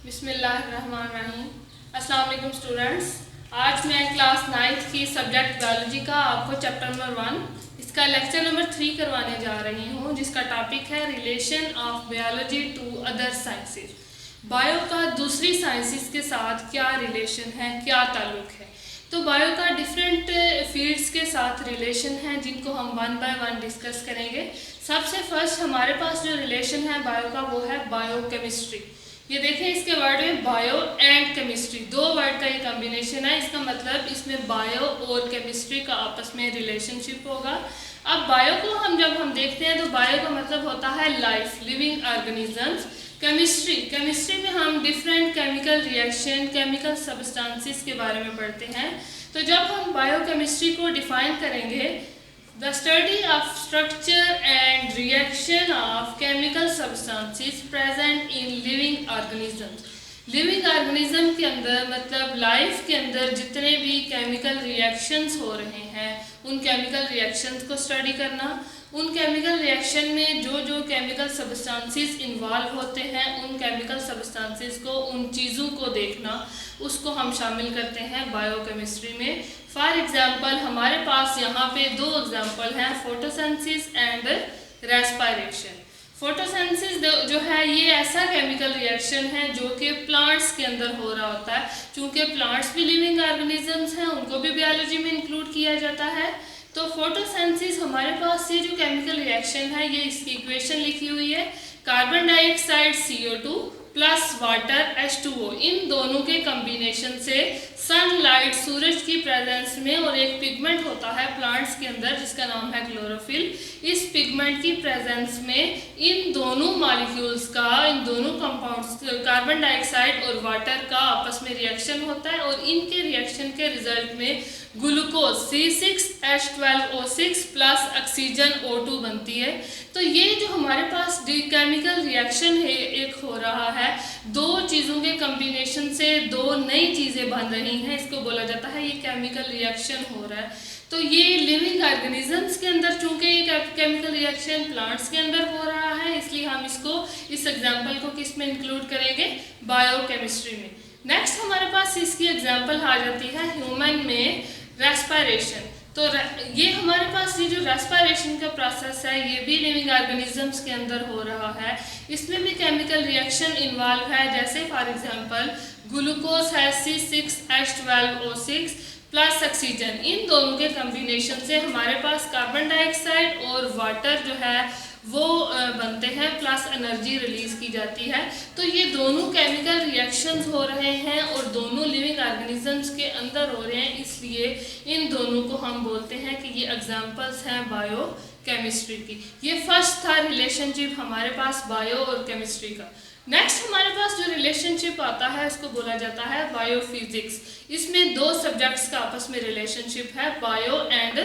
बिस्मिल्लाहिर्रहमानिर्रहीम। अस्सलाम वालेकुम स्टूडेंट्स। आज मैं क्लास 9th की सब्जेक्ट बायोलॉजी का आपको चैप्टर नंबर 1 इसका लेक्चर नंबर 3 करवाने जा रही हूँ, जिसका टॉपिक है relation of biology to other sciences. Bio का दूसरी साइंसेस के साथ क्या रिलेशन है, क्या ताल्लुक़ है। तो बायो का डिफरेंट फील्ड्स के साथ रिलेशन है, जिनको हम वन बाय वन डिस्कस करेंगे। सबसे फर्स्ट हमारे पास जो रिलेशन है बायो का, वो है बायोकेमिस्ट्री। ये देखें, इसके वर्ड में बायो एंड केमिस्ट्री, दो वर्ड का ये कॉम्बिनेशन है। इसका मतलब इसमें बायो और केमिस्ट्री का आपस में रिलेशनशिप होगा। अब बायो को जब हम देखते हैं तो बायो का मतलब होता है लाइफ, लिविंग ऑर्गेनिजम्स। केमिस्ट्री में हम different chemical reaction, chemical substances के बारे में पढ़ते हैं। तो जब हम बायोकेमिस्ट्री को डिफाइन करेंगे, the study of structure and reaction of chemical substances present in living organisms. Living organism के अंदर मतलब लाइफ के अंदर जितने भी केमिकल रिएक्शंस हो रहे हैं, उन केमिकल रिएक्शंस को स्टडी करना। उन केमिकल रिएक्शन में जो जो केमिकल सब्सटेंसेस इन्वॉल्व होते हैं, उन केमिकल सब्सटेंसेस को, उन चीज़ों को देखना, उसको हम शामिल करते हैं बायोकेमिस्ट्री में। फॉर एग्जांपल हमारे पास यहाँ पे दो एग्जांपल हैं, फोटोसिंथेसिस एंड रेस्पिरेशन। फोटोसिंथेसिस जो है ये ऐसा केमिकल रिएक्शन है जो कि प्लांट्स के अंदर हो रहा होता है। चूँकि प्लांट्स भी लिविंग ऑर्गेनिजम्स हैं, उनको भी बायोलॉजी में इंक्लूड किया जाता है। तो फोटोसिंथेसिस हमारे पास ये जो केमिकल रिएक्शन है, ये इसकी इक्वेशन लिखी हुई है, carbon dioxide CO2 plus water H2O। इन दोनों के कॉम्बिनेशन से सनलाइट, सूरज की प्रेजेंस में, और एक पिगमेंट होता है प्लांट्स के अंदर जिसका नाम है क्लोरोफिल। इस पिगमेंट की प्रेजेंस में इन दोनों मॉलिक्यूल्स का, इन दोनों कंपाउंड्स, कार्बन डाइऑक्साइड और वाटर का आपस में रिएक्शन होता है, और इनके रिएक्शन के रिजल्ट में glucose C6H12O6 plus oxygen O2 बनती है। तो ये जो हमारे पास केमिकल रिएक्शन है, एक हो रहा है, दो चीज़ों के कॉम्बिनेशन से दो नई चीज़ें बन रही हैं, इसको बोला जाता है ये केमिकल रिएक्शन हो रहा है। तो ये लिविंग ऑर्गेनिजम्स के अंदर, चूँकि ये केमिकल रिएक्शन प्लांट्स के अंदर हो रहा है, इसलिए हम इस एग्जाम्पल को किस में इंक्लूड करेंगे, बायोकेमिस्ट्री में। नेक्स्ट हमारे पास इसकी एग्जाम्पल आ जाती है ह्यूमन में रेस्पिरेशन। तो ये हमारे पास ये जो रेस्पिरेशन का प्रोसेस है, ये भी लिविंग ऑर्गेनिजम्स के अंदर हो रहा है। इसमें भी केमिकल रिएक्शन इन्वॉल्व है, जैसे फॉर एग्जांपल ग्लूकोज है C6H12O6 प्लस ऑक्सीजन। इन दोनों के कॉम्बिनेशन से हमारे पास कार्बन डाइऑक्साइड और वाटर जो है वो बनते हैं, प्लस एनर्जी रिलीज की जाती है। तो ये दोनों केमिकल रिएक्शंस हो रहे हैं और दोनों लिविंग ऑर्गेनिजम्स के अंदर हो रहे हैं, इसलिए इन दोनों को हम बोलते हैं कि ये एग्जांपल्स हैं बायोकेमिस्ट्री की। ये फर्स्ट था रिलेशनशिप हमारे पास बायो और केमिस्ट्री का। नेक्स्ट हमारे पास जो रिलेशनशिप आता है, इसको बोला जाता है बायोफिजिक्स। इसमें दो सब्जेक्ट्स का आपस में रिलेशनशिप है, बायो एंड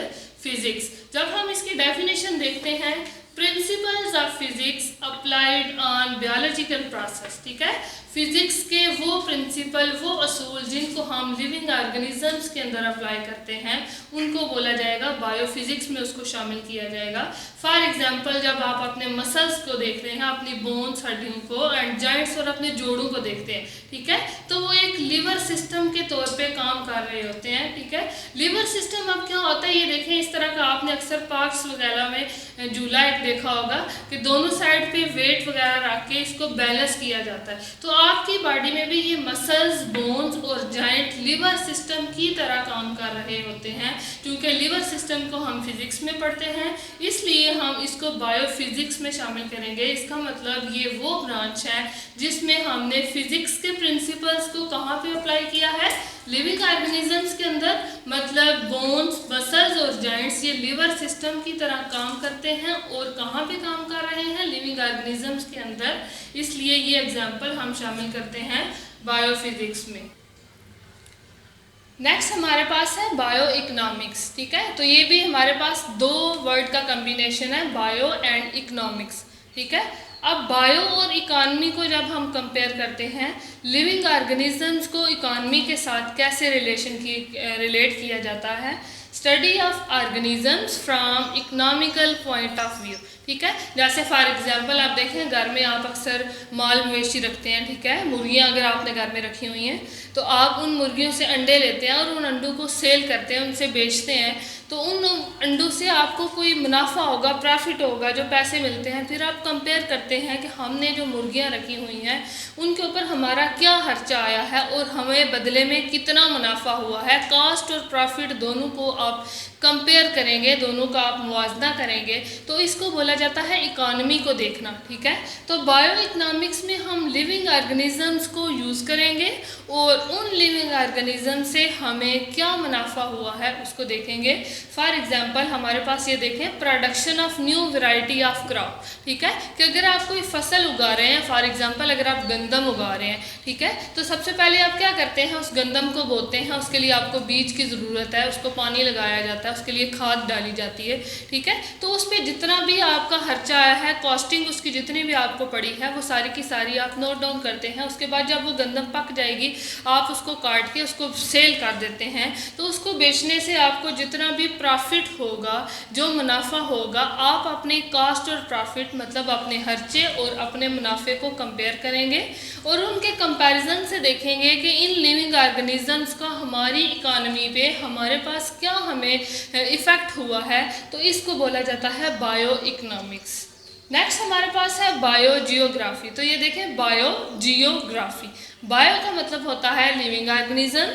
फिजिक्स। जब हम इसकी डेफिनेशन देखते हैं, principles of physics applied on biological process. ठीक है, फिजिक्स के वो प्रिंसिपल, वो असूल जिनको हम लिविंग ऑर्गेनिजम्स के अंदर अप्लाई करते हैं, उनको बोला जाएगा बायोफिजिक्स में, उसको शामिल किया जाएगा। फॉर एग्जांपल जब आप अपने मसल्स को देख रहे हैं, अपनी बोन्स, हड्डियों को, एंड जॉइंट्स और अपने जोड़ों को देखते हैं, ठीक है, तो वो एक लीवर सिस्टम के तौर पे काम कर रहे होते हैं। ठीक है, लीवर सिस्टम अब क्या होता है, ये देखें, इस तरह का आपने अक्सर पार्क्स वगैरह में झूला एक देखा होगा कि दोनों साइड पे वेट वगैरह रख के इसको बैलेंस किया जाता है। तो आपकी बॉडी में भी ये मसल्स, बोन्स और जॉइंट लीवर सिस्टम की तरह काम कर रहे होते हैं। क्योंकि लीवर सिस्टम को हम फिजिक्स में पढ़ते हैं, इसलिए हम इसको बायोफिजिक्स में शामिल करेंगे। इसका मतलब ये वो ब्रांच है जिसमें हमने फिजिक्स के प्रिंसिपल्स को कहाँ पे अप्लाई किया है, लिविंग ऑर्गेनिजम्स के अंदर। मतलब बोन्स, मसल्स और जॉइंट्स ये लीवर सिस्टम की तरह काम करते हैं, और कहाँ पे काम कर रहे हैं, लिविंग ऑर्गेनिजम्स के अंदर, इसलिए ये एग्जांपल हम शामिल करते हैं बायोफिजिक्स में। नेक्स्ट हमारे पास है बायो इकोनॉमिक्स। ठीक है, तो ये भी हमारे पास दो वर्ड का कॉम्बिनेशन है, बायो एंड इकोनॉमिक्स। ठीक है, अब बायो और इकॉनमी को जब हम कंपेयर करते हैं, लिविंग ऑर्गेनिजम्स को इकॉनमी के साथ कैसे रिलेट किया जाता है, study of organisms from economical point of view. ठीक है। जैसे फॉर एग्जांपल आप देखें, घर में आप अक्सर माल मवेशी रखते हैं, ठीक है। मुर्गियां अगर आपने घर में रखी हुई हैं तो आप उन मुर्गियों से अंडे लेते हैं और उन अंडों को सेल करते हैं, उनसे बेचते हैं। तो उन अंडों से आपको कोई मुनाफा होगा, प्रॉफिट होगा, जो पैसे मिलते हैं। फिर आप कंपेयर करते हैं कि हमने जो मुर्गियां रखी हुई हैं उनके ऊपर हमारा क्या खर्चा आया है और हमें बदले में कितना मुनाफा हुआ है। कॉस्ट और प्रॉफिट दोनों को आप कंपेयर करेंगे, दोनों का आप मुआवजा करेंगे, तो इसको बोला जाता है इकोनॉमी को देखना, ठीक है। तो बायो इकोनॉमिक्स में हम लिविंग ऑर्गेनिजम्स को यूज़ करेंगे और उन लिविंग ऑर्गेनिज्म से हमें क्या मुनाफा हुआ है उसको देखेंगे। फॉर एग्जांपल हमारे पास ये देखें, production of new variety of crop, ठीक है। कि अगर आप कोई फसल उगा रहे हैं, फॉर एग्जांपल अगर आप गंदम उगा रहे हैं, ठीक है, तो सबसे पहले आप क्या करते हैं, उस गंदम को बोते हैं। उसके लिए आपको बीज की ज़रूरत है, उसको पानी लगाया जाता है, उसके लिए खाद डाली जाती है, ठीक है। तो उस पर जितना भी आपका खर्चा आया है, कॉस्टिंग उसकी जितनी भी आपको पड़ी है, वो सारी की सारी आप नोट डाउन करते हैं। उसके बाद जब वो गंदम पक जाएगी आप उसको काट के उसको सेल कर देते हैं। तो उसको बेचने से आपको जितना भी प्रॉफिट होगा, जो मुनाफा होगा, आप अपने कॉस्ट और प्रॉफिट मतलब अपने खर्चे और अपने मुनाफे को कंपेयर करेंगे और उनके कंपैरिजन से देखेंगे कि इन लिविंग ऑर्गेनिजम्स का हमारी इकोनॉमी पे, हमारे पास क्या हमें इफ़ेक्ट हुआ है। तो इसको बोला जाता है बायो इकोनॉमिक्स। नेक्स्ट हमारे पास है बायो जियोग्राफी। तो ये देखें, बायो जियोग्राफी, बायो का मतलब होता है लिविंग ऑर्गेनिज्म,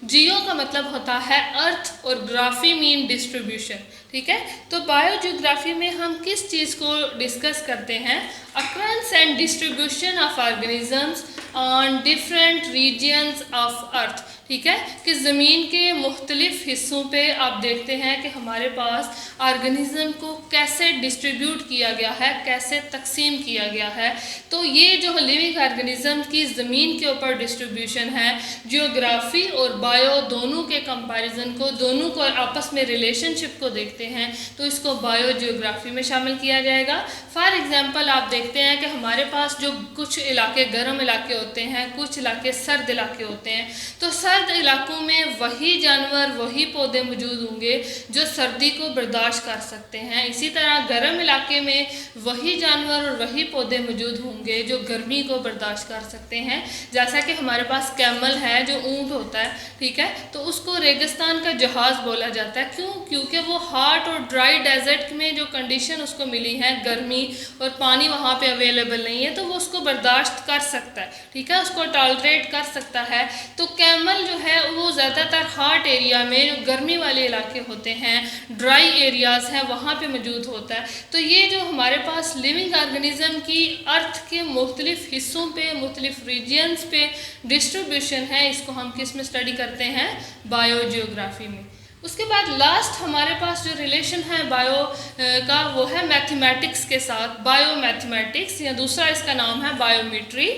जियो का मतलब होता है अर्थ और ग्राफी मीन डिस्ट्रीब्यूशन, ठीक है। तो बायो जियोग्राफी में हम किस चीज़ को डिस्कस करते हैं, occurrence and distribution of organisms on different regions of earth, ठीक है। कि ज़मीन के मुख्तलिफ हिस्सों पे आप देखते हैं कि हमारे पास ऑर्गेनिज्म को कैसे डिस्ट्रीब्यूट किया गया है, कैसे तकसीम किया गया है। तो ये जो लिविंग ऑर्गेनिज्म की ज़मीन के ऊपर डिस्ट्रीब्यूशन है, जियोग्राफी और बायो दोनों के कंपैरिजन को, दोनों को आपस में रिलेशनशिप को देखते हैं, तो इसको बायो जियोग्राफी में शामिल किया जाएगा। फॉर एग्जांपल आप देखते हैं कि हमारे पास जो कुछ इलाके गर्म इलाके होते हैं, कुछ इलाके सर्द इलाके होते हैं। तो सर्द इलाकों में वही जानवर, वही पौधे मौजूद होंगे जो सर्दी को बर्दाश्त कर सकते हैं। इसी तरह गर्म इलाके में वही जानवर और वही पौधे मौजूद होंगे जो गर्मी को बर्दाश्त कर सकते हैं। जैसा कि हमारे पास कैमल है, जो ऊँट होता है, ठीक है, तो उसको रेगिस्तान का जहाज़ बोला जाता है। क्यों? क्योंकि वो हॉट और ड्राई डेजर्ट में जो कंडीशन उसको मिली है, गर्मी और पानी वहाँ पे अवेलेबल नहीं है, तो वो उसको बर्दाश्त कर सकता है, ठीक है, उसको टॉलरेट कर सकता है। तो कैमल जो है वो ज़्यादातर हॉट एरिया में, जो गर्मी वाले इलाके होते हैं, ड्राई एरियाज़ हैं, वहाँ पे मौजूद होता है। तो ये जो हमारे पास लिविंग ऑर्गेनिज्म की अर्थ के मुख्तलिफ हिस्सों पे, मुख्तलिफ रीजन्स पे डिस्ट्रीब्यूशन है, इसको हम किस में स्टडी करते हैं, बायो जियोग्राफी में। उसके बाद लास्ट हमारे पास जो रिलेशन है बायो का, वो है मैथमेटिक्स के साथ। बायो मैथमेटिक्स या दूसरा इसका नाम है बायोमेट्री।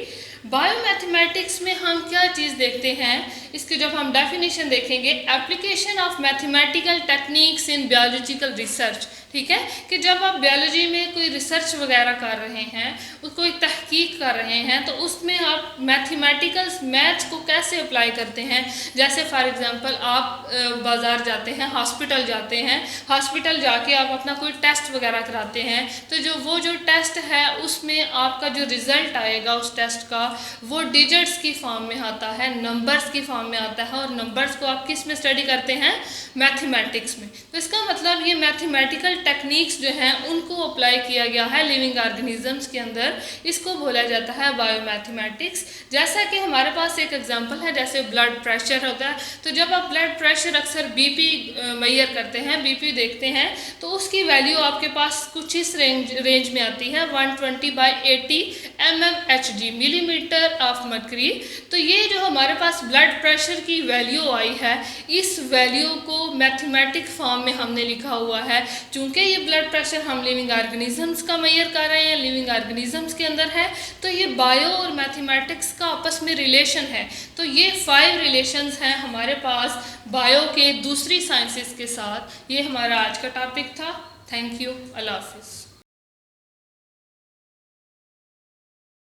बायोमैथमेटिक्स में हम क्या चीज़ देखते हैं, इसकी जब हम डेफिनेशन देखेंगे, application of mathematical techniques in biological research, ठीक है। कि जब आप बायोलॉजी में कोई रिसर्च वगैरह कर रहे हैं, कोई तहकीक कर रहे हैं, तो उसमें आप मैथमेटिकल्स, मैथ्स को कैसे अप्लाई करते हैं। जैसे फॉर एग्जांपल आप बाज़ार जाते हैं, हॉस्पिटल जाते हैं, हॉस्पिटल जाके आप अपना कोई टेस्ट वगैरह कराते हैं, तो जो टेस्ट है उसमें आपका जो रिज़ल्ट आएगा उस टेस्ट का, वो डिजिट्स की फॉर्म में आता है, नंबर्स की फॉर्म में आता है। और नंबर्स को आप किस में स्टडी करते हैं, मैथमेटिक्स में। तो इसका मतलब ये मैथमेटिकल टेक्निक्स जो हैं उनको अप्लाई किया गया है लिविंग ऑर्गेनिजम्स के अंदर, इसको बोला जाता है बायोमैथमेटिक्स। जैसा कि हमारे पास एक एग्जांपल है, जैसे ब्लड प्रेशर होता है, तो जब आप ब्लड प्रेशर अक्सर बीपी मेजर करते हैं, बीपी देखते हैं, तो उसकी वैल्यू आपके पास कुछ इस रेंज में आती है, 120/80 mmHg, मिलीमीटर ऑफ मर्करी। तो ये जो हमारे पास ब्लड प्रेशर की वैल्यू आई है, इस वैल्यू को मैथमेटिक फॉर्म में हमने लिखा हुआ है। चूँकि ये ब्लड प्रेशर हम लिविंग ऑर्गेनिजम्स का मेजर कर रहे हैं, लिविंग ऑर्गेनिजम्स के अंदर है, तो ये बायो और मैथमेटिक्स का आपस में रिलेशन है। तो ये 5 रिलेशंस हैं हमारे पास बायो के दूसरी साइंसेस के साथ। ये हमारा आज का टॉपिक था। थैंक यू, अल्लाह हाफिज़।